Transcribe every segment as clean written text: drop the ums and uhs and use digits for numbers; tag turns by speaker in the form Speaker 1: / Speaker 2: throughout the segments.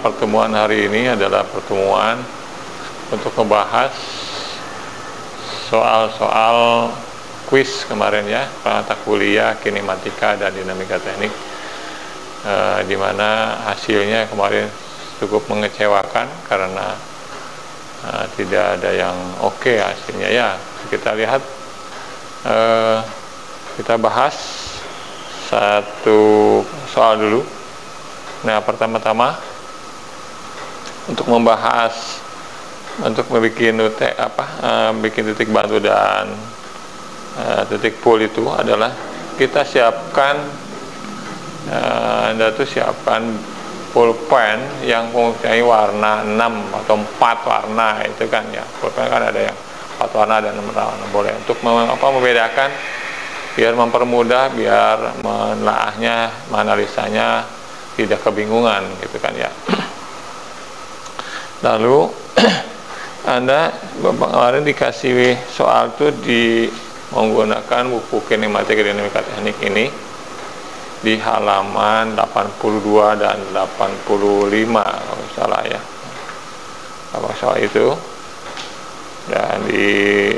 Speaker 1: pertemuan hari ini adalah pertemuan untuk membahas soal-soal kuis kemarin ya, mata kuliah kinematika dan dinamika teknik, di mana hasilnya kemarin cukup mengecewakan karena tidak ada yang oke hasilnya ya. Kita lihat, kita bahas satu soal dulu. Nah, pertama-tama untuk membahas, untuk bikin titik bantu dan titik pool itu adalah kita siapkan, Anda tuh siapkan pulpen yang mempunyai warna 6 atau 4 warna itu kan ya. Pulpen kan ada yang 4 warna dan 6 warna, boleh untuk membedakan, biar mempermudah, biar menelaahnya, menganalisanya tidak kebingungan gitu kan ya. Lalu Anda kemarin dikasih soal tuh menggunakan buku kinematika dan dinamika teknik ini di halaman 82 dan 85 kalau salah ya, apa soal itu, dan di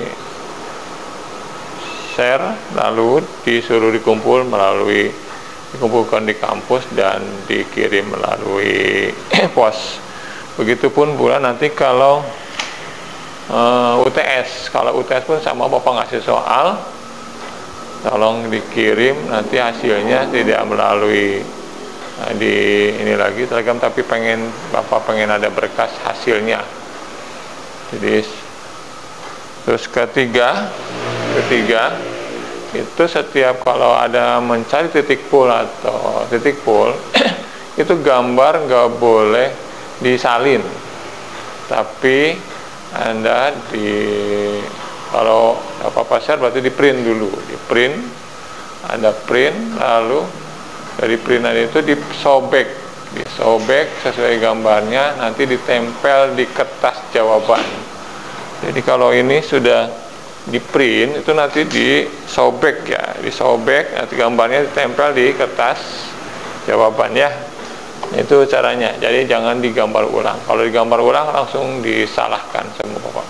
Speaker 1: share lalu disuruh dikumpulkan di kampus dan dikirim melalui pos. Begitupun pula nanti kalau UTS, kalau UTS pun sama, Bapak ngasih soal, tolong dikirim nanti hasilnya tidak melalui di ini lagi Telegram, tapi Bapak pengen ada berkas hasilnya. Jadi terus ketiga itu setiap kalau ada mencari titik pool atau titik pool itu gambar nggak boleh disalin, tapi Anda kalau apa share berarti di print dulu, Anda print, lalu dari printan itu disobek sesuai gambarnya, nanti ditempel di kertas jawaban. Jadi kalau ini sudah di print itu nanti disobek, nanti gambarnya ditempel di kertas jawaban ya. Itu caranya. Jadi jangan digambar ulang. Kalau digambar ulang langsung disalahkan sama Bapak.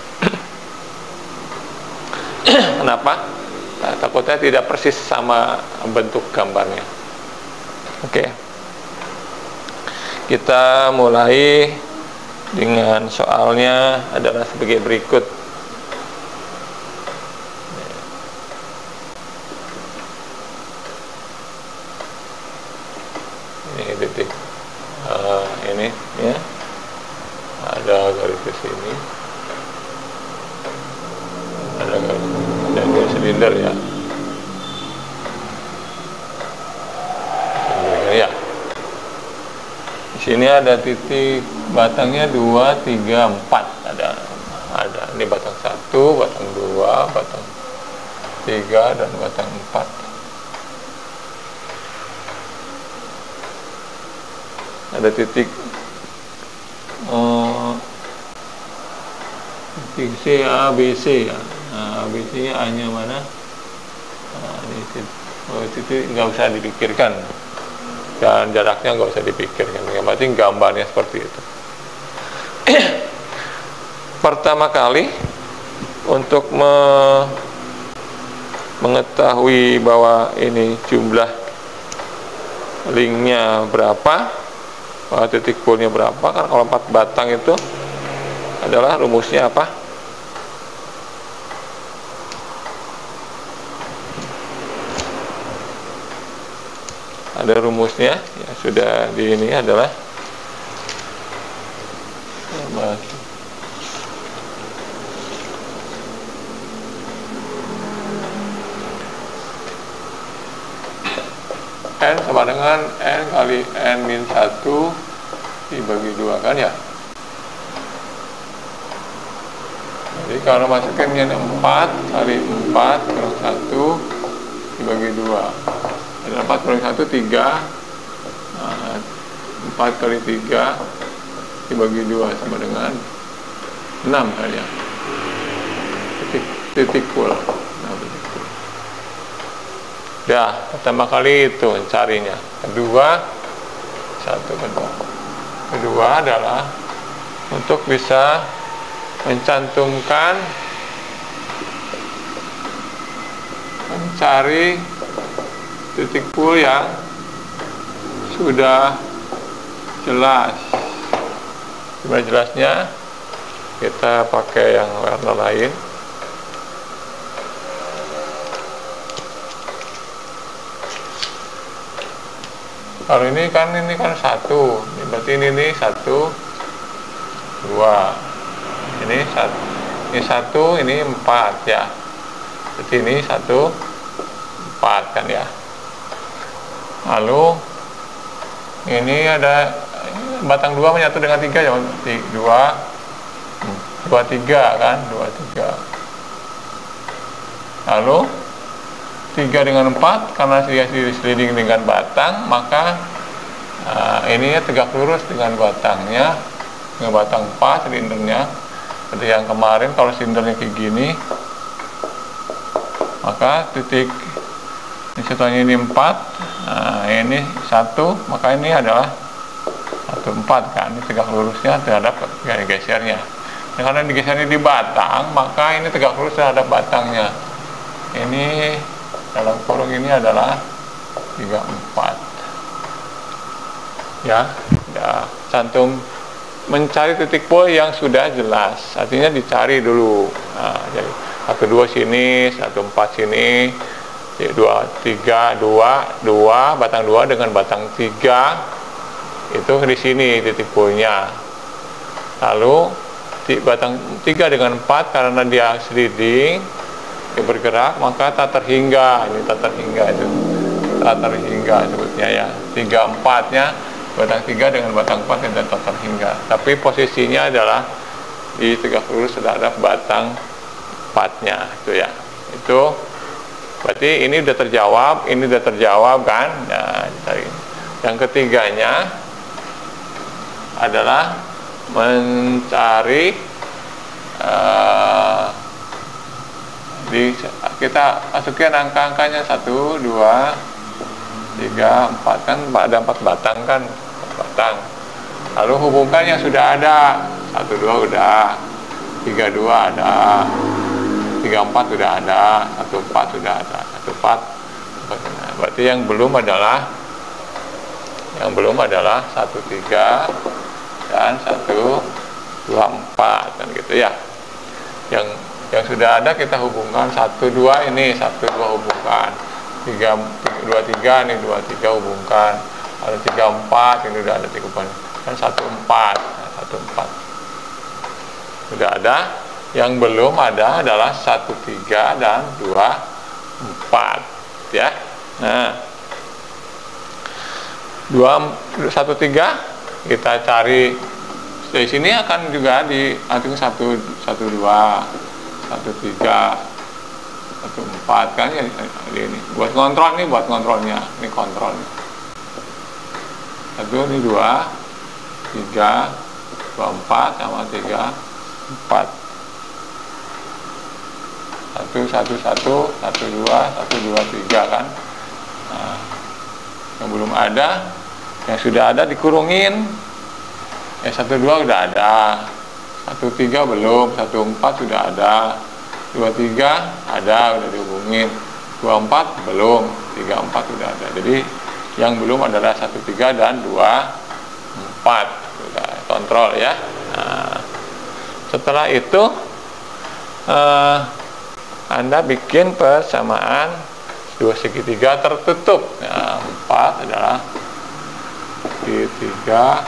Speaker 1: Kenapa? Nah, takutnya tidak persis sama bentuk gambarnya. Oke. Kita mulai dengan soalnya adalah sebagai berikut. Ini titik. Ini ya, ada garis ke sini, ada garis, dan ini silinder ya. Ya. Di sini ada titik batangnya 2, 3, 4. Ada. Ini batang 1, batang 2, batang 3 dan batang 4. Ada titik C, A, B, C ya. Nah, B, C nya A nya mana? Nah, ini titik nggak usah dipikirkan, dan jaraknya nggak usah dipikirkan, yang penting gambarnya seperti itu. Pertama kali untuk mengetahui bahwa ini jumlah linknya berapa, titik poolnya berapa, kan kalau 4 batang itu adalah rumusnya apa? Ada rumusnya ya, sudah di ini adalah N sama dengan N kali N min 1 dibagi 2 kan ya. Jadi kalau masukkannya 4 kali 4 kurang 1 dibagi 2, ada 4 kurang 1 3, 4 kali 3 dibagi 2 sama dengan 6 kan ya. Titik pool. Ya, pertama kali itu carinya. Kedua, 1 kedua. kedua adalah untuk bisa mencantumkan, mencari titik pool yang sudah jelas. Gimana jelasnya? Kita pakai yang warna lain. Kalau ini kan satu, berarti ini satu, dua, ini satu, ini empat ya. Berarti ini satu, empat kan ya. Lalu ini ada batang dua menyatu dengan tiga ya, dua tiga kan, dua tiga. Lalu 3 dengan 4, karena dia diselingi dengan batang, maka ini tegak lurus dengan batangnya, dengan batang 4 silindernya. Seperti yang kemarin, kalau silindernya kayak gini, maka titik ini 4, ini 1, maka ini adalah 1, 4 kan, ini tegak lurusnya terhadap gesernya. Nah, karena digesernya di batang, maka ini tegak lurus terhadap batangnya. Ini dalam kurung ini adalah 3, 4 ya. Cantum mencari titik pool yang sudah jelas, artinya dicari dulu. Jadi 1, 2 sini, 1, 4 sini, 2, 3, 2, batang 2 dengan batang 3 itu di sini titik poolnya. Lalu batang 3 dengan 4 karena dia sliding, bergerak, maka tatar hingga, ini tatar hingga itu, tatar hingga sebutnya ya. 3, 4 nya batang 3 dengan batang 4 dan tatar hingga, tapi posisinya adalah di tegak lurus terhadap batang 4 nya itu ya. Itu berarti ini udah terjawab, ini udah terjawab kan. Nah, yang ketiganya adalah mencari kita masukin angka-angkanya 1, 2, 3, 4 kan ada 4 batang kan, 4 batang. Lalu hubungkan yang sudah ada, 1, 2 udah, 3, 2 ada, 3, 4 sudah ada, 1, 4 sudah ada, 1, 4. Berarti yang belum adalah 1, 3 dan 1, 2, 4 kan gitu ya. Yang sudah ada kita hubungkan 1, 2 ini 1, 2 hubungkan, 3, 2, 3 ini 2, 3 hubungkan, ada 3, 4 ini udah ada 3 hubungan, dan 1, 4, 1, 4 sudah ada. Yang belum ada adalah 1, 3 dan 2, 4 ya. Nah 1, 3 kita cari dari sini, akan juga dihitung 1, 2, 1, 3, 1, 4 kan ya. Ini buat kontrol, nih buat kontrolnya, ini kontrolnya. 1, ini 2, 3, 2, 4 sama 3, 4. 1, 1, 1, 1, 2, 1, 2, 3 kan. Nah, yang belum ada, yang sudah ada dikurungin. Ya 1, 2 udah ada, 1, 3 belum, 1, 4 sudah ada, 2, 3 ada, udah dihubungin, 2, 4 belum, 3, 4 sudah ada. Jadi yang belum adalah 1, 3 dan 2, 4 sudah kontrol ya. Nah, setelah itu Anda bikin persamaan 2 segitiga tertutup. Nah, 4 adalah segitiga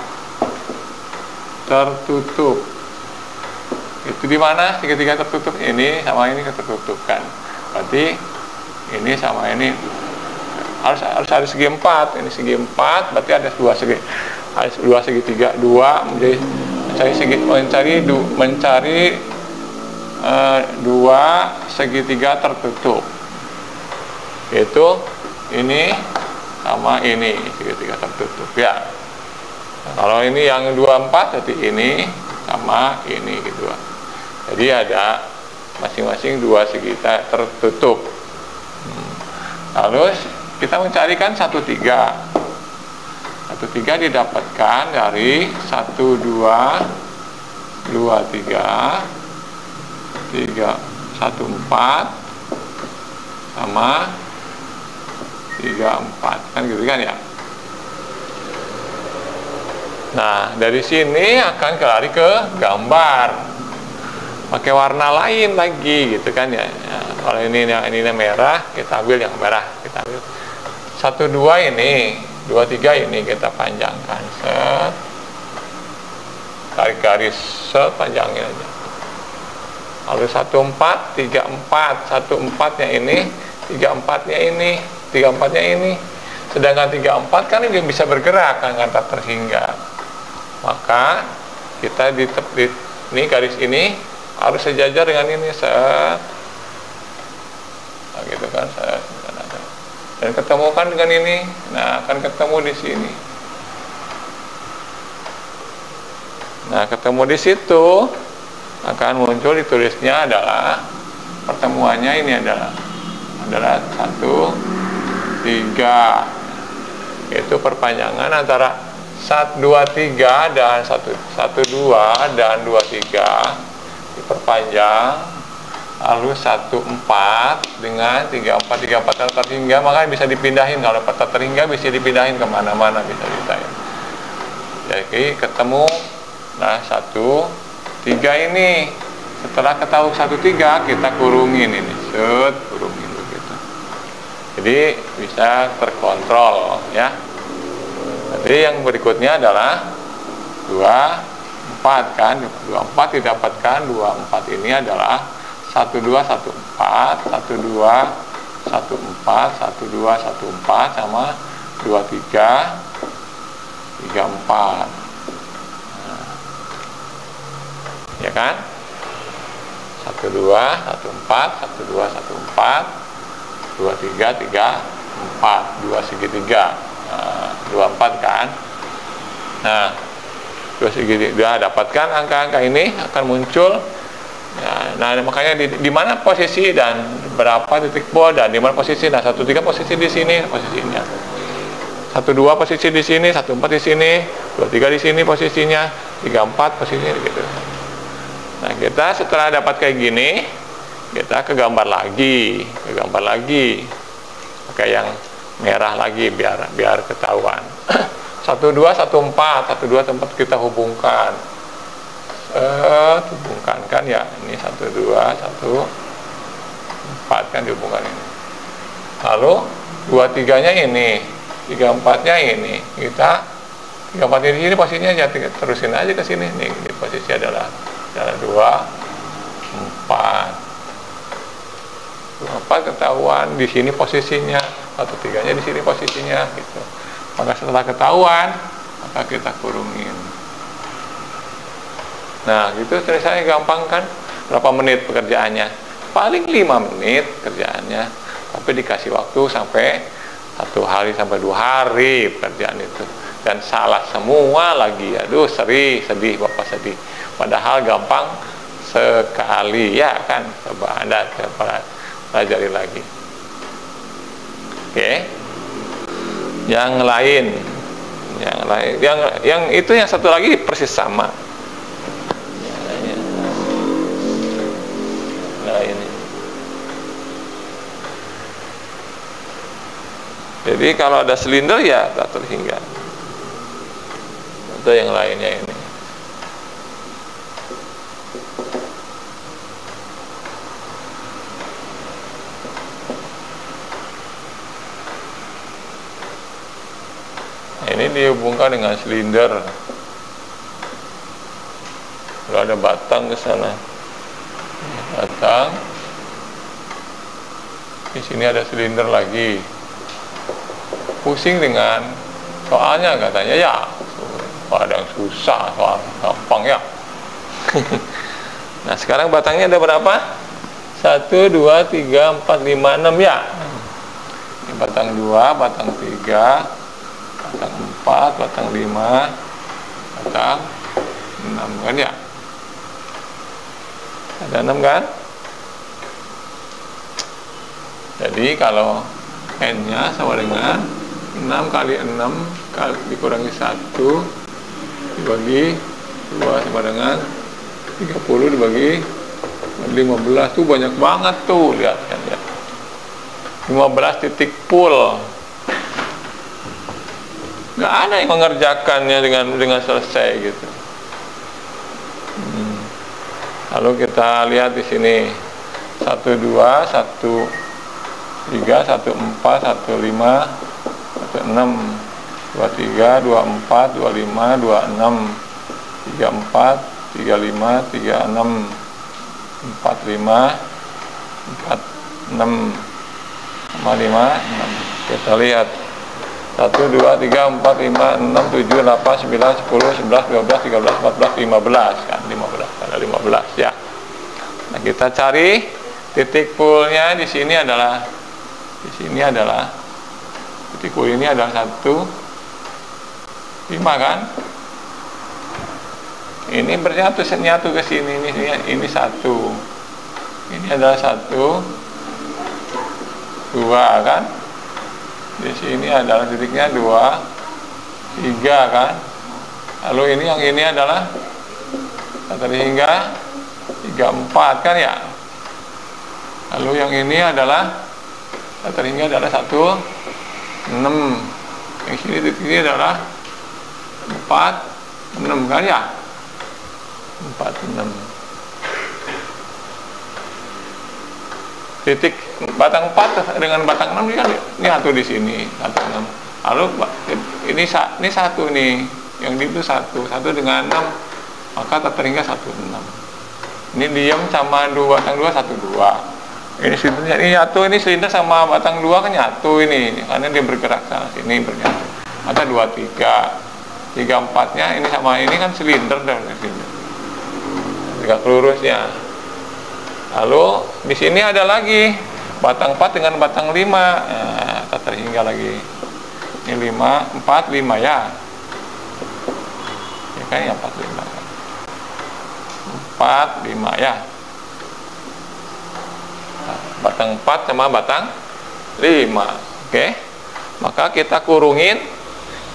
Speaker 1: tertutup. Itu di mana segitiga tertutup? Ini sama ini tertutup kan. Berarti ini sama ini harus ada segi 4. Ini segi 4, berarti ada 2 segi. Ada 2 segitiga, 2 menjadi mencari 2 segitiga tertutup. Itu ini sama ini segitiga tertutup ya. Kalau ini yang 24 berarti ini sama ini gitu. Jadi ada masing-masing 2 segitiga tertutup. Lalu kita mencarikan 1, 3. 1, 13 didapatkan dari 1, 2, 2, 3, 3, 1, 4 sama 3, 4, kan gitu kan ya. Nah, dari sini akan lari ke gambar pakai warna lain lagi gitu kan ya. Kalau ini yang ini merah, kita ambil yang merah, kita ambil 1, 2 ini, 2, 3 ini kita panjangkan, set, tarik garis sepanjangnya aja. Lalu 1, 4, 3, 4, 1, 4 nya ini, 3, 4 nya ini, 3, 4 nya ini. Sedangkan 3, 4 kan ini bisa bergerak kan kata terhingga. Maka kita di ini garis ini harus sejajar dengan ini, set. Nah, gitu kan, set. Dan ketemukan dengan ini, nah akan ketemu di sini. Nah, ketemu di situ akan muncul, ditulisnya adalah pertemuannya ini adalah 1, 3, yaitu perpanjangan antara 1, 2, 3 dan 1, 2 dan 2, 3 diperpanjang. Lalu 1, 4 dengan 3, 4, 3, 4 terhingga, makanya bisa dipindahin. Kalau peta terhingga bisa dipindahin kemana-mana, bisa ditayang. Jadi ketemu, nah 1, 3 ini. Setelah ketahui 1, 3, kita kurungin ini, set, kurungin begitu. Jadi bisa terkontrol ya. Jadi yang berikutnya adalah 2, 4 kan, 2, 4 didapatkan, 2, 4 ini adalah 1, 2, 1, 4, 1, 2, 1, 4, 1, 2, 1, 4 sama 2, 3, 3, 4. Nah, ya kan? 1, 2, 1, 4, 1, 2, 1, 4, 2, 3, 3, 4, 2 segitiga. 2, 4 kan. Nah, 2 segitiga, dapatkan angka-angka ini akan muncul. Nah, makanya di mana posisi dan berapa titik bol dan di mana posisi. Nah, 1, 3 posisi di sini posisinya. 1, 2 posisi di sini, 1, 4 di sini, 2, 3 di sini posisinya, 3, 4 posisinya gitu. Nah, kita setelah dapat kayak gini, kita ke gambar lagi, pakai yang merah lagi biar ketahuan. 1, 2, 1, 4, 1, 2, 1, 4 kita hubungkan. Hubungkan kan ya, ini 1, 2, 1, 4 kan dihubungkan ini. Lalu 2, 3 nya ini, 3, 4 nya ini, kita 3, 4 di sini posisinya ya, terusin aja ke sini nih. Di posisi adalah 2, 4, 4 ketahuan di sini posisinya, 1, 3 nya di sini posisinya gitu. Maka setelah ketahuan, maka kita kurungin. Nah, gitu saya gampang kan? Berapa menit pekerjaannya? Paling 5 menit kerjaannya. Tapi dikasih waktu sampai 1 hari sampai 2 hari pekerjaan itu. Dan salah semua lagi. Aduh, sedih Bapak sedih. Padahal gampang sekali ya kan? Coba Anda pelajari lagi. Oke. Yang lain. Yang itu yang satu lagi persis sama. Nah, ini. Jadi kalau ada silinder ya tak terhingga. Atau yang lainnya ini. Ini dihubungkan dengan silinder. Kalau ada batang ke sana. Batang. Di sini ada silinder lagi. Pusing dengan soalnya katanya ya. Ada yang susah, soal gampang ya. Nah, sekarang batangnya ada berapa? 1, 2, 3, 4, 5, 6 ya. Ini batang 2, batang 3, batang 4, batang 5, batang 6 kan ya. Ada 6 kan? Jadi kalau N nya sama dengan 6 kali 6 dikurangi 1 dibagi 2 sama dengan 30 dibagi 15. Tuh banyak banget tuh, lihat kan ya. 15 titik full. Nggak ada yang mengerjakannya dengan selesai gitu. Lalu kita lihat di sini 1 2 1 3 1 4 1 5 1 6 2 3 2 4 2 4 2 5 2 6 3 4 3 5 3 6 4 6 sama 5 6. Kita lihat 1 2 3 4 5 6 7 8 9 10 11 12 13 14 15 kan, 15 ada 15 ya. Nah, kita cari titik fullnya di sini adalah titik full ini adalah 1 5 kan. Ini nyatu ke sini, ini 1. Ini adalah 1 2 kan. Di sini adalah titiknya 2 3 kan. Lalu yang ini adalah tadi hingga 3 4 kan ya. Lalu yang ini adalah hingga adalah 1 6. Yang sini titiknya adalah 4 6 kan ya. 4 6. Titik batang 4 dengan batang 6 kan nyatu di sini 1 6. Lalu ini 1 nih, yang di itu 1 dengan 6, maka terhingga 1 6. Ini diam sama batang 2 1 2. Ini silindernya ini nyatu, ini silinder sama batang 2 kan nyatu ini karena dia bergerak sana sini bernyatu. Maka 2 3 4 nya ini sama ini kan silinder dan silinder. Tegak lurusnya. Lalu di sini ada lagi batang 4 dengan batang 5. Nah, terhingga lagi. Ini 5 4 5 ya. Ya kan ya 4 5. 4 5 ya. Nah, batang 4 sama batang 5. Oke. Maka kita kurungin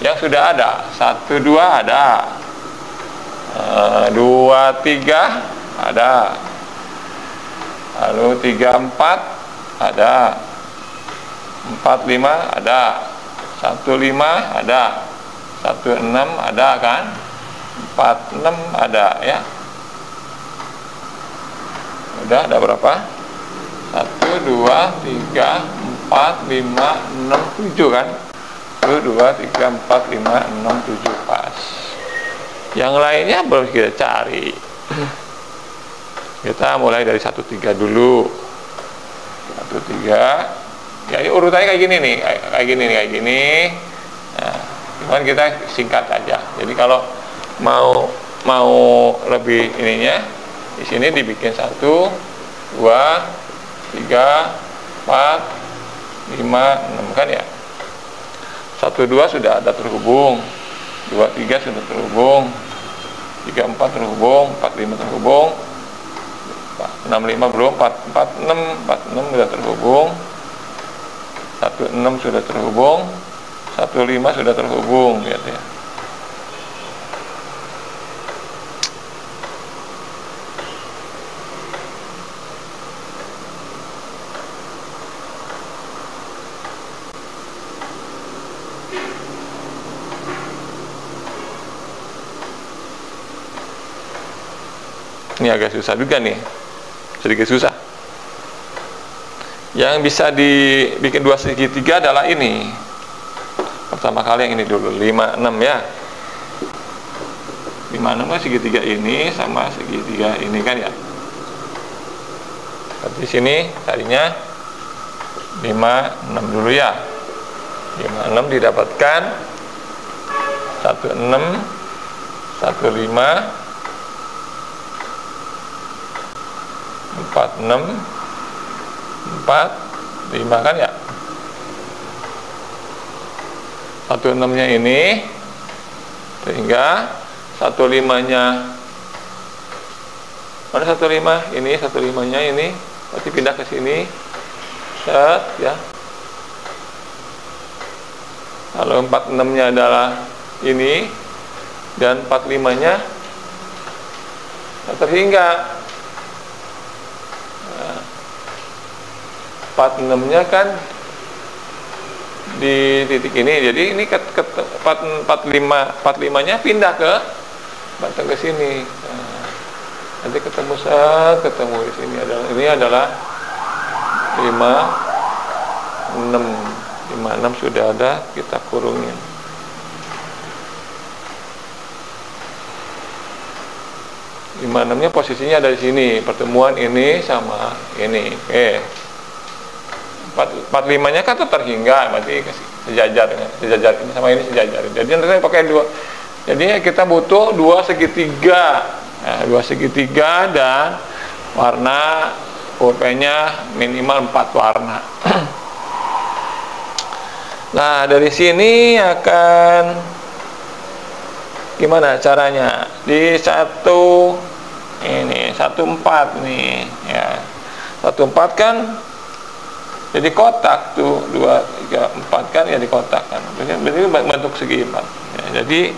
Speaker 1: yang sudah ada. 1 2 ada. 2 3 ada. Lalu 3 4 ada. 4 5 ada. 1 5 ada. 1 6 ada kan. 4 6 ada ya. Udah ada berapa? 1 2 3 4 5 6 7 kan. 1 2 3 4 5 6 7 pas. Yang lainnya belum kita cari. Kita mulai dari 1 3 dulu. 1 3. Ya urutannya kayak gini nih, kayak gini. Nah, cuman kita singkat aja. Jadi kalau mau lebih ininya, di sini dibikin 1 2 3 4 5 6 kan ya. 1 2 sudah ada terhubung. 2 3 sudah terhubung. 3 4 terhubung, 4 5 terhubung. 6 5 belum, 4 6 sudah terhubung. 1 6 sudah terhubung. 1 5 sudah terhubung, lihat ya. Ini agak susah juga nih, sedikit susah. Yang bisa dibikin 2 segitiga adalah ini. Pertama kali yang ini dulu, 5 6 ya. 5 6 kan segitiga ini sama segitiga ini kan ya. Di sini tadinya 5 6 dulu ya. 5 6 didapatkan 1 6 1 5 4 6 4 5 kan ya. 1 6 nya ini sehingga 1 5 nya mana 1 5 ini 1 5 nya ini berarti pindah ke sini set ya. Kalau 46-nya adalah ini dan 45-nya terhingga. 46-nya kan di titik ini, jadi ini 45-nya pindah ke batang ke sini. Nanti ketemu di sini adalah 56 sudah ada, kita kurungin. nya posisinya ada di sini, pertemuan ini sama ini. 45-nya kan tuh terhingga, berarti sejajar ini sama ini sejajar. Jadi nanti pakai dua. Jadi kita butuh 2 segitiga. Nah, 2 segitiga dan warna pulpennya minimal 4 warna. Nah, dari sini akan gimana caranya? Di 1 ini 14 nih ya. 14 kan jadi kotak tuh, 2, 3, 4 kan ya di kotak kan. Berarti bentuk segi 4. Ya, jadi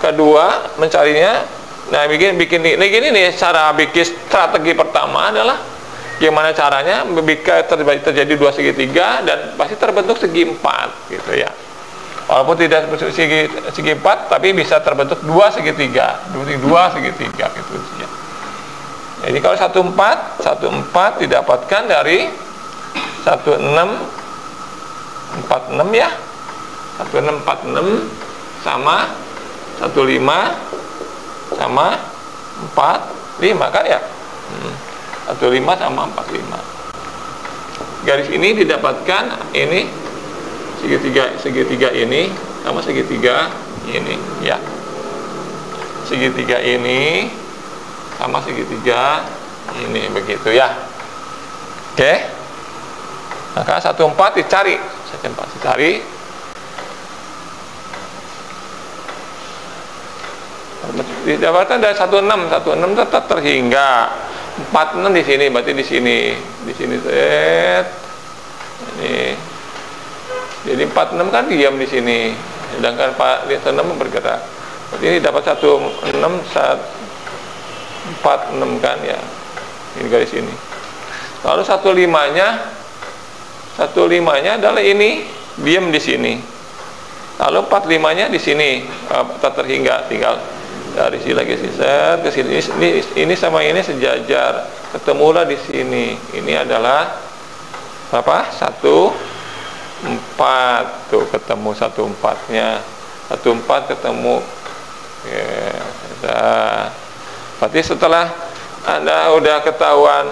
Speaker 1: kedua mencarinya, nah bikin ini gini nih, cara bikin strategi pertama adalah gimana caranya terjadi 2 segitiga dan pasti terbentuk segi 4 gitu ya. Walaupun tidak segi 4 tapi bisa terbentuk 2 segitiga, 2 segitiga gitu ya. Jadi kalau 14 didapatkan dari 1646 ya, 1646 sama 15 sama 45 kan ya. 15 sama 45. Garis ini didapatkan ini segitiga ini sama segitiga ini ya. Segitiga ini sama segitiga ini, begitu ya. Oke. Maka 14 dicari. Didapatkan dari 16 tetap terhingga. 46 di sini, berarti di sini set. Ini. Jadi 46 kan diam di sini. Sedangkan 46 bergerak. Berarti ini dapat 46 kan ya. Ini garis ini. Lalu 15-nya adalah ini, diam di sini. Lalu 45-nya di sini, terhingga, tinggal dari sini lagi set ke sini. Ini sama ini sejajar, ketemulah di sini. Ini adalah apa? 14 tuh, ketemu 14-nya. 14 ketemu. Ya, berarti setelah Anda udah ketahuan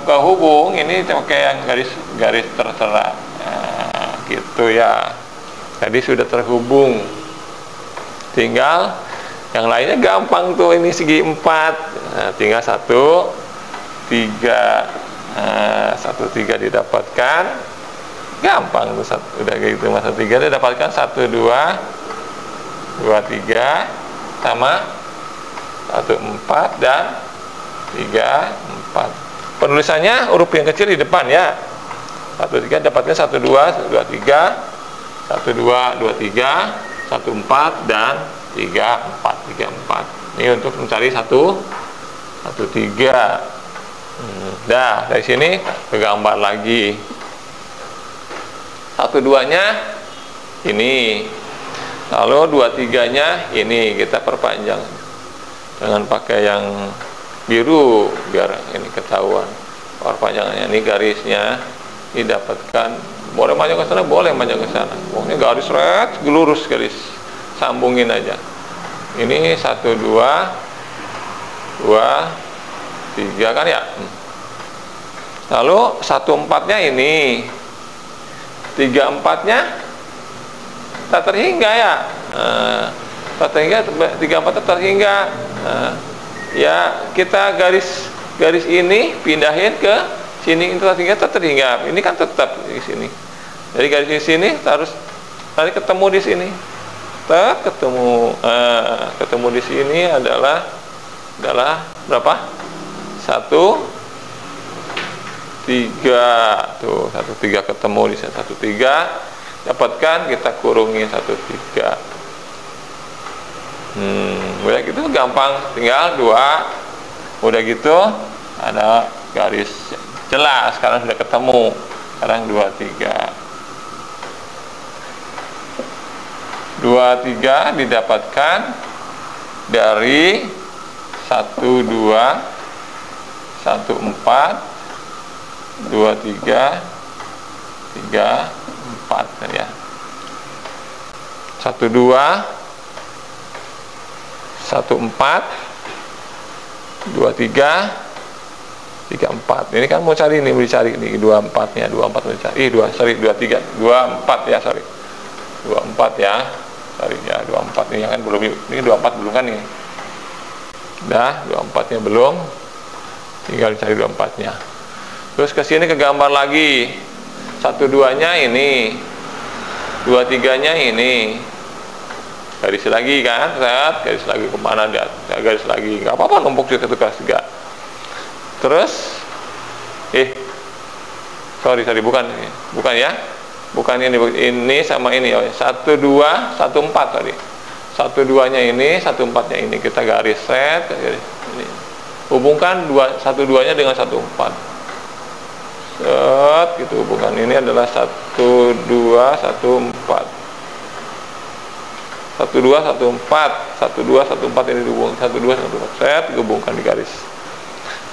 Speaker 1: kehubung, ini pakai yang garis tertera. Nah, gitu ya. Tadi sudah terhubung. Tinggal yang lainnya gampang tuh, ini segi 4. Nah, tinggal 1, 3. Nah, 1, 3 didapatkan. Gampang tuh, udah gitu. Masa 3 didapatkan 1, 2, 3 sama 1, 4 dan 3, 4. Penulisannya huruf yang kecil di depan ya. 1, 3 dapatnya 1, 2, 2, 3, 1, 2, 2, 3, 1, 4 dan 3, 4. Ini untuk mencari 1, 3. Dah, dari sini ke gambar lagi. 1, 2-nya ini. Lalu 2, 3-nya ini kita perpanjang dengan pakai yang biru biar ini ketahuan perpanjangannya. Ini garisnya didapatkan, boleh panjang ke sana, boleh panjang ke sana. Pokoknya garis lurus, garis sambungin aja. Ini 1, 2, 3 kan ya. Lalu 1, 4-nya ini, 3, 4-nya tak terhingga ya. Terhingga 3, 4 terhingga. Ya, kita garis ini pindahin ke sini, itu terhingga. Ini kan tetap di sini. Jadi garis di sini harus nanti ketemu di sini. Ketemu di sini adalah berapa? 1, 3 tuh, 1, 3 ketemu di sini. 1, 3 dapatkan, kita kurungi 13. Udah gitu gampang, tinggal 2. Udah gitu ada garis jelas, sekarang sudah ketemu. Sekarang 23 didapatkan dari 12 14 23 34 ya. 12 14 23 34. Ini kan mau cari nih, mau dicari nih 24-nya, 24 mau dicari. 23 24 ya, 24 ya. Sorry ya, 24 ini kan belum, ini 24 belum kan nih. Dah, 24-nya belum. Tinggal dicari 24-nya. Terus ke sini ke gambar lagi. 12-nya ini. 23-nya ini. Garis lagi kan, set, garis lagi kemana dia? Garis lagi, nggak apa-apa numpuk di satu garis juga. Terus, sorry bukan ya, bukan ini sama ini ya. 12 14 tadi. 12-nya ini, 14-nya ini kita garis set, garis ini. Hubungkan 12-nya dengan 14. Set, gitu hubungkan. Ini adalah 12 14. 12 14 ini dihubung 12 14 set, dihubungkan di garis.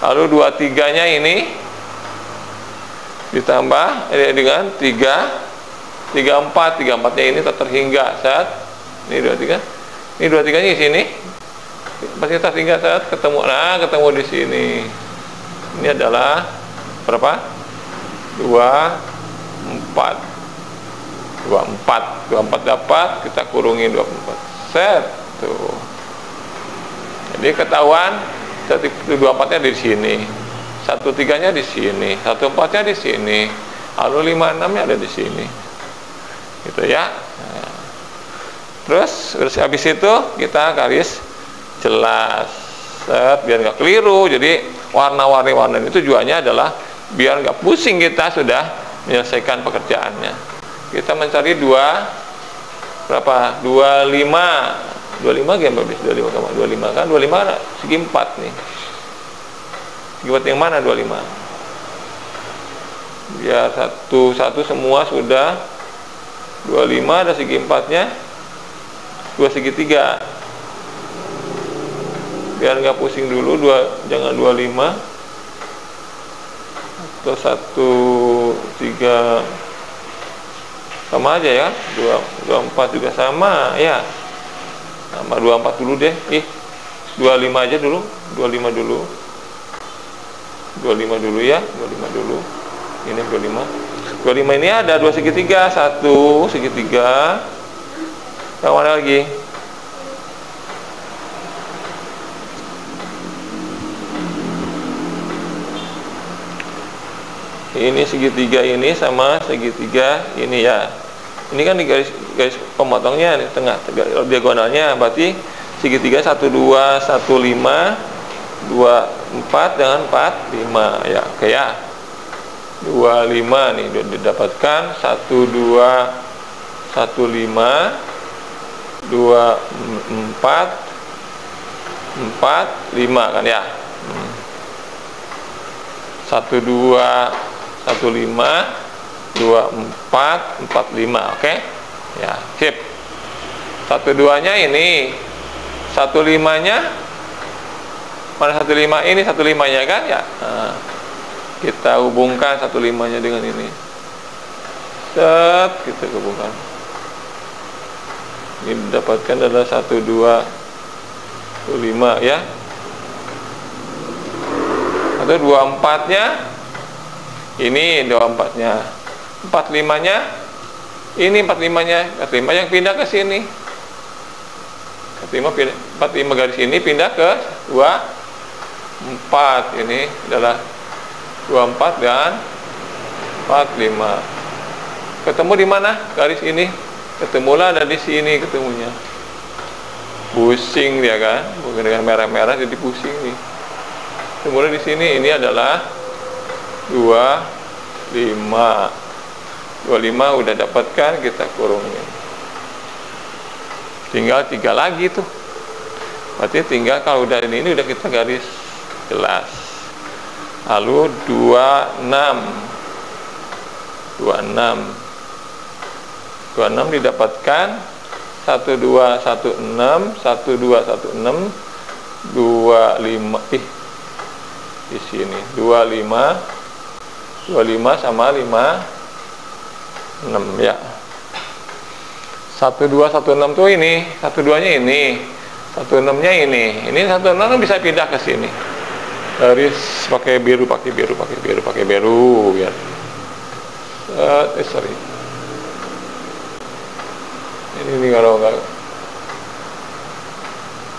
Speaker 1: Lalu 23-nya ini ditambah dengan 34-nya ini terhingga set. Ini 23. Ini 23-nya di sini. Pasti terhingga set, ketemu di sini. Ini adalah berapa? 24 dapat, kita kurungi 24 set tuh. Jadi ketahuan 24-nya di sini, 13-nya di sini, 14-nya di sini, lalu 56-nya ada di sini, gitu ya. Nah, terus habis itu kita garis jelas set, biar nggak keliru. Jadi warna-warni itu tujuannya adalah biar nggak pusing, kita sudah menyelesaikan pekerjaannya. Kita mencari 25 gambar 25 kan 25 segi 4 nih. Segi 4 yang mana 25? Biar satu semua sudah 25, ada segi 4-nya 2 segi 3. Biar nggak pusing dulu, jangan 25 atau 1 3 sama aja ya, 24 juga sama ya, sama 24 dulu deh, 25 aja dulu, 25 dulu ya, 25 dulu, ini 25 ini ada 2 segi 3, 1 segi 3, yang mana lagi? Ini segitiga ini sama segitiga ini ya. Ini kan di garis pemotongnya di tengah diagonalnya, berarti segitiga 12 15 24 dengan 45 ya. Oke ya. 25 nih didapatkan 12 15 24 45 kan ya. 12 15 24 45, oke ya, sip. 12-nya ini, 15-nya mana? 15 ini 15-nya kan ya. Nah, kita hubungkan 15-nya dengan ini, set, kita hubungkan. Ini didapatkan adalah 12 15 ya. Atau 24-nya ini 24-nya, 45-nya ini 45-nya, 45 yang pindah ke sini, 45 garis ini pindah ke 24, ini adalah 24 dan 45. Ketemu di mana garis ini? Ketemulah ada di sini ketemunya. Pusing dia kan, bukan dengan merah-merah jadi pusing nih. Kemudian di sini ini adalah 25. 25 udah dapatkan, kita kurungin. Tinggal 3 lagi tuh. Berarti tinggal kalau udah ini udah kita garis jelas. Lalu 26 didapatkan 1216 25 di sini 25 sama 56 ya. 1216 tuh ini, 12-nya ini, 16-nya ini 16 bisa pindah ke sini. Garis pakai biru biar sorry. Ini kalau enggak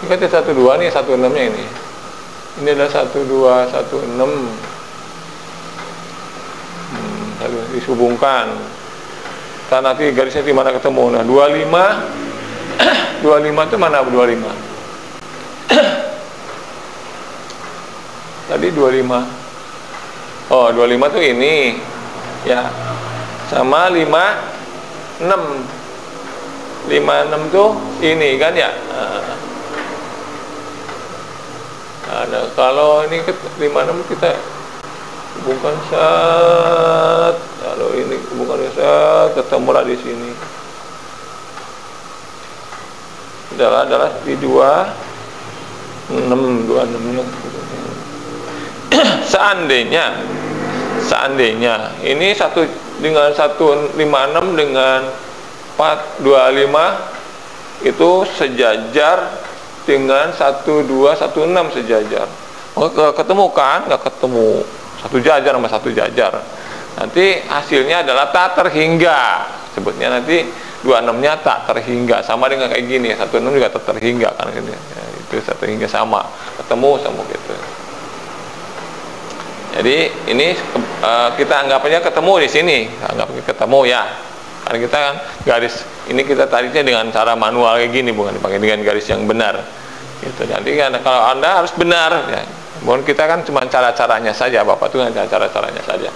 Speaker 1: ini kan 12 nih, 16-nya ini. Ini adalah 1216. Harus dihubungkan. Nanti garisnya di mana ketemu. Nah, 25 itu mana 25? Tadi 25. Oh, 25 tuh ini. Ya. Sama 56. 56 tuh ini kan ya. Nah, kalau ini 56 kita hubungkan set, kalau ini hubungkan set, ketemulah di sini. Adalah di 26-nya. Seandainya ini satu dengan 156 dengan 425 itu sejajar dengan 1216 sejajar. Oh, ketemu kan? Nggak ketemu. Satu jajar sama satu jajar. Nanti hasilnya adalah tak terhingga. Sebutnya nanti 26-nya tak terhingga. Sama dengan kayak gini. 16 juga tak terhingga kan gitu. Ya, itu tak terhingga sama. Ketemu sama gitu. Jadi ini kita anggapnya ketemu di sini. Anggapnya ketemu ya. Karena kita kan garis ini kita tariknya dengan cara manual kayak gini, bukan dipakai dengan garis yang benar. Gitu. Nanti kan kalau Anda harus benar ya. Mohon kita kan cuma cara-caranya saja, Bapak tuh hanya cara-caranya saja.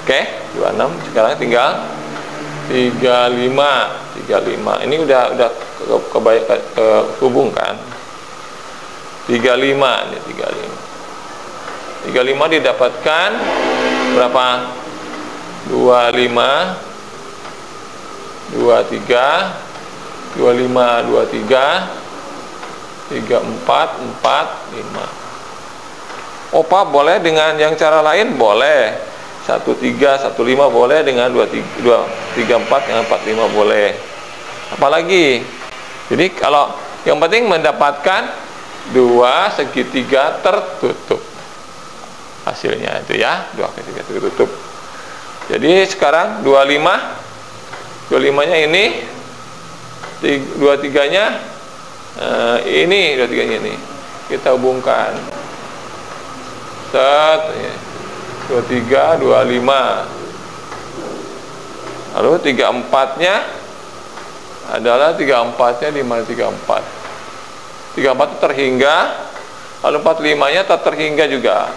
Speaker 1: Oke, 26 sekarang tinggal 35. Ini udah hubungkan. 35 ini 35 didapatkan berapa? 25 23 34 45. Opa boleh dengan yang cara lain? Boleh. 13 15 boleh, dengan 34 dengan 45 boleh. Apalagi? Jadi kalau yang penting mendapatkan 2 segitiga tertutup. Hasilnya itu ya, 2 segitiga tertutup. Jadi sekarang 25-nya ini, 23-nya ini, 23-nya ini kita hubungkan. Set, 23, 25. Lalu 34-nya adalah 34-nya di mana 34? 34 itu terhingga, lalu 45-nya tak terhingga juga.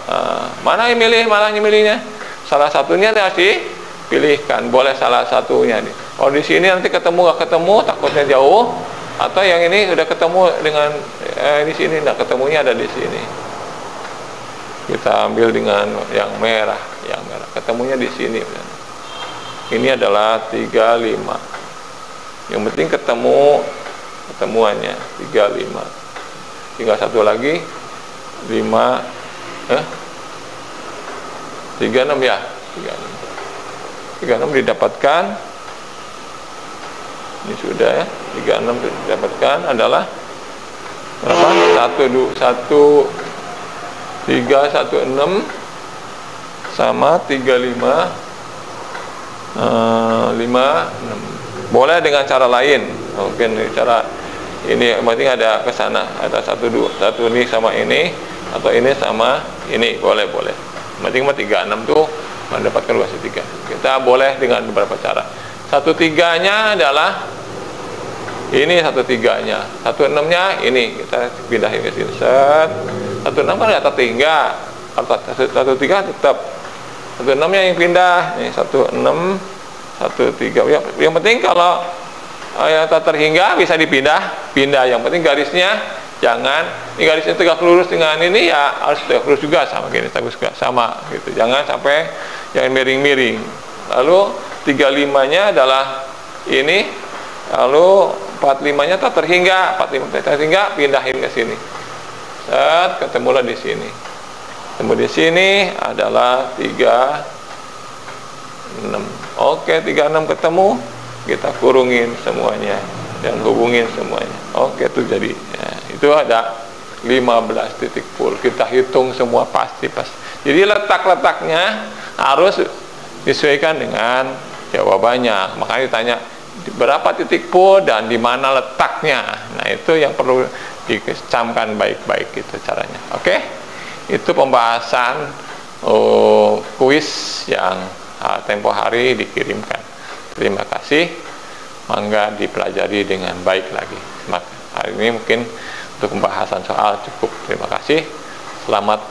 Speaker 1: Mana yang milihnya? Salah satunya harus dipilihkan, boleh salah satunya nih. Kalau di sini nanti ketemu nggak ketemu, takutnya jauh. Atau yang ini sudah ketemu dengan di sini, nah ketemunya ada di sini. Kita ambil dengan yang merah, ketemunya di sini. Ini adalah 35. Yang penting ketemuannya 35. Tinggal satu lagi 36 ya. 36 didapatkan. Ini sudah ya. 36 didapatkan adalah berapa? 316 sama 35 56. Boleh dengan cara lain. Mungkin cara ini penting ada ke sana, ada satu ini sama ini, atau ini sama ini, boleh. Penting 36 tuh mendapatkan 2/3. Kita boleh dengan beberapa cara. 1/3-nya adalah ini 1/3-nya. 1/6-nya ini kita pindahin ke sini. Set. 1/6 kan nggak tertinggal. 1/3 tetap. 1/6-nya yang pindah. Ini 1/6 1, 3. Yang penting kalau yang tak terhingga bisa pindah. Yang penting garisnya jangan, ini garisnya tegak lurus dengan ini ya harus tegak lurus juga sama gini, tegak juga sama gitu. Jangan sampai yang miring-miring. Lalu 35-nya adalah ini, lalu 45-nya tak terhingga, 45 tak terhingga, pindahin ke sini. Set, ketemulah di sini. Ketemu di sini adalah 36. Oke, 36 ketemu, kita kurungin semuanya dan hubungin semuanya. Oke, itu jadi ya, itu ada 15 titik full. Kita hitung semua pasti. Jadi letak-letaknya harus disesuaikan dengan jawabannya. Makanya ditanya berapa titik full dan di mana letaknya. Nah, itu yang perlu dicamkan baik-baik itu caranya. Oke? Itu pembahasan kuis yang tempo hari dikirimkan. Terima kasih. Mangga dipelajari dengan baik lagi. Hari ini mungkin untuk pembahasan soal cukup. Terima kasih. Selamat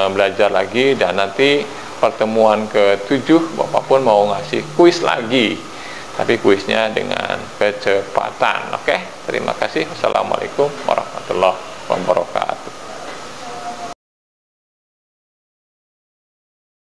Speaker 1: belajar lagi, dan nanti pertemuan ke-7 Bapak pun mau ngasih kuis lagi, tapi kuisnya dengan kecepatan. Oke? Terima kasih. Wassalamualaikum warahmatullahi wabarakatuh.